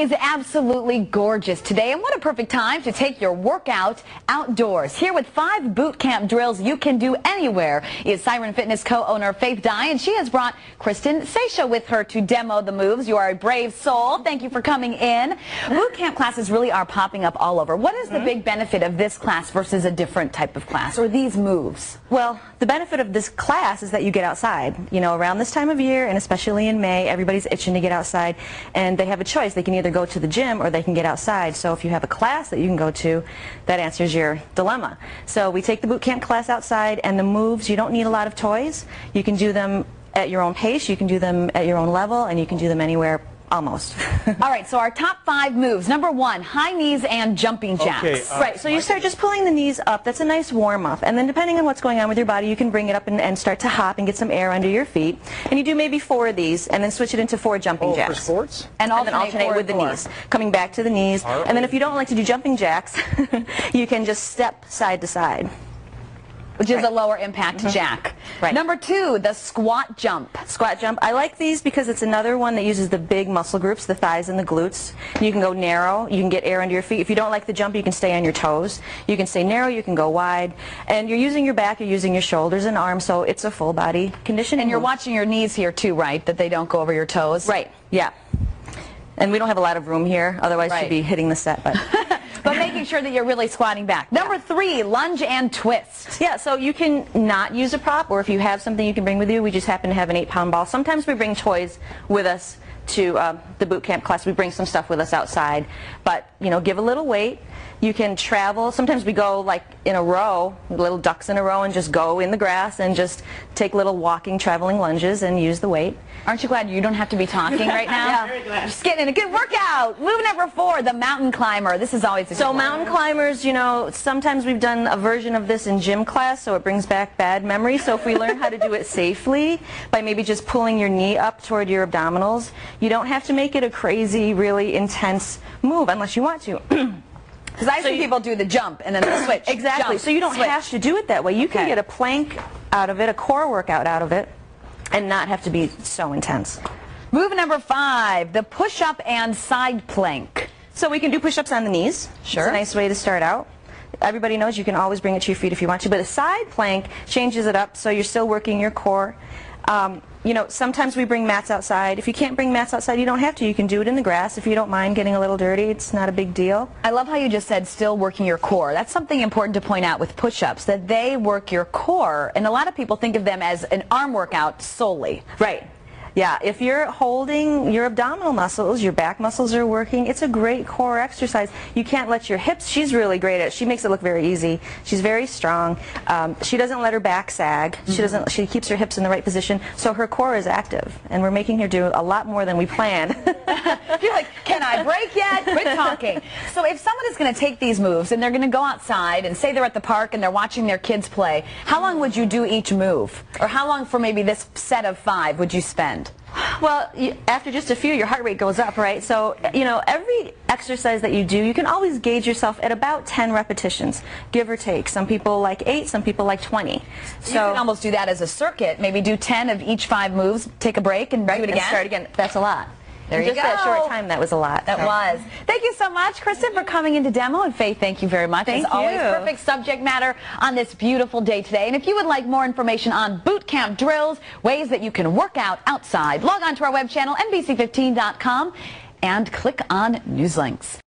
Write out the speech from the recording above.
is absolutely gorgeous today, and what a perfect time to take your workout outdoors. Here with 5 boot camp drills you can do anywhere is Siren Fitness co-owner Faith Dye, and she has brought Kristen with her to demo the moves. You are a brave soul. Thank you for coming in. Boot camp classes really are popping up all over. What is the big benefit of this class versus a different type of class, or these moves? Well, the benefit of this class is that you get outside. You know, around this time of year, and especially in May, everybody's itching to get outside, and they have a choice. They can either go to the gym or they can get outside. So if you have a class that you can go to, that answers your dilemma. So we take the boot camp class outside, and the moves, you don't need a lot of toys. You can do them at your own pace, you can do them at your own level, and you can do them anywhere. Almost. All right, so our top 5 moves. Number 1, high knees and jumping jacks. Okay, right, so you start just pulling the knees up. That's a nice warm-up. And then depending on what's going on with your body, you can bring it up and start to hop and get some air under your feet. And you do maybe 4 of these, and then switch it into 4 jumping jacks. For sports? And then alternate with the knees. Coming back to the knees. And then if you don't like to do jumping jacks, you can just step side to side. Which is a lower impact jack. Right. Number 2, the squat jump. Squat jump. I like these because it's another one that uses the big muscle groups, the thighs and the glutes. You can go narrow, you can get air under your feet. If you don't like the jump, you can stay on your toes. You can stay narrow, you can go wide. And you're using your back, you're using your shoulders and arms, so it's a full body conditioning. And you're move. watching your knees here too, right? That they don't go over your toes. Right, yeah. And we don't have a lot of room here, otherwise you'd be hitting the set. But making sure that you're really squatting back. Number 3, lunge and twist. Yeah, so you can not use a prop, or if you have something you can bring with you. We just happen to have an 8-pound ball. Sometimes we bring toys with us to the boot camp class. We bring some stuff with us outside. But, you know, give a little weight. You can travel. Sometimes we go like in a row, little ducks in a row, and just go in the grass and just take little walking, traveling lunges and use the weight. Aren't you glad you don't have to be talking right now? Yeah. Very glad. Just getting in a good workout. Move number 4, the mountain climber. This is always a good one. Mountain climbers, you know, sometimes we've done a version of this in gym class, so it brings back bad memories. So if we learn how to do it safely by maybe just pulling your knee up toward your abdominals, you don't have to make it a crazy, really intense move unless you want to. Because I see people do the jump and then the switch. Exactly. Jump, so you don't switch. have to do it that way. You can get a plank out of it, a core workout out of it, and not have to be so intense. Move number 5, the push-up and side plank. So we can do push-ups on the knees. Sure. It's a nice way to start out. Everybody knows you can always bring it to your feet if you want to, but a side plank changes it up so you're still working your core. You know, sometimes we bring mats outside. If you can't bring mats outside, you don't have to. You can do it in the grass. If you don't mind getting a little dirty, it's not a big deal. I love how you just said still working your core. That's something important to point out with push-ups, that they work your core, and a lot of people think of them as an arm workout solely. Right. Yeah, if you're holding your abdominal muscles, your back muscles are working, it's a great core exercise. You can't let your hips, she's really great at it. She makes it look very easy. She's very strong. She doesn't let her back sag. She keeps her hips in the right position, so her core is active. And we're making her do a lot more than we planned. You're like, can I break yet? Quit talking. So if someone is going to take these moves and they're going to go outside and say they're at the park and they're watching their kids play, how long would you do each move? Or how long for maybe this set of 5 would you spend? Well, after just a few, your heart rate goes up, right? So, you know, every exercise that you do, you can always gauge yourself at about 10 repetitions, give or take. Some people like 8, some people like 20. So you can almost do that as a circuit. Maybe do 10 of each 5 moves, take a break, and do it again. And start again. That's a lot. There you go. Just that short time, that was a lot. That was. Thank you so much, Kristen, for coming into demo. And Faith, thank you very much. Thank As always, you. perfect subject matter on this beautiful day today. And if you would like more information on boot camp drills, ways that you can work out outside, log on to our web channel, NBC15.com, and click on news links.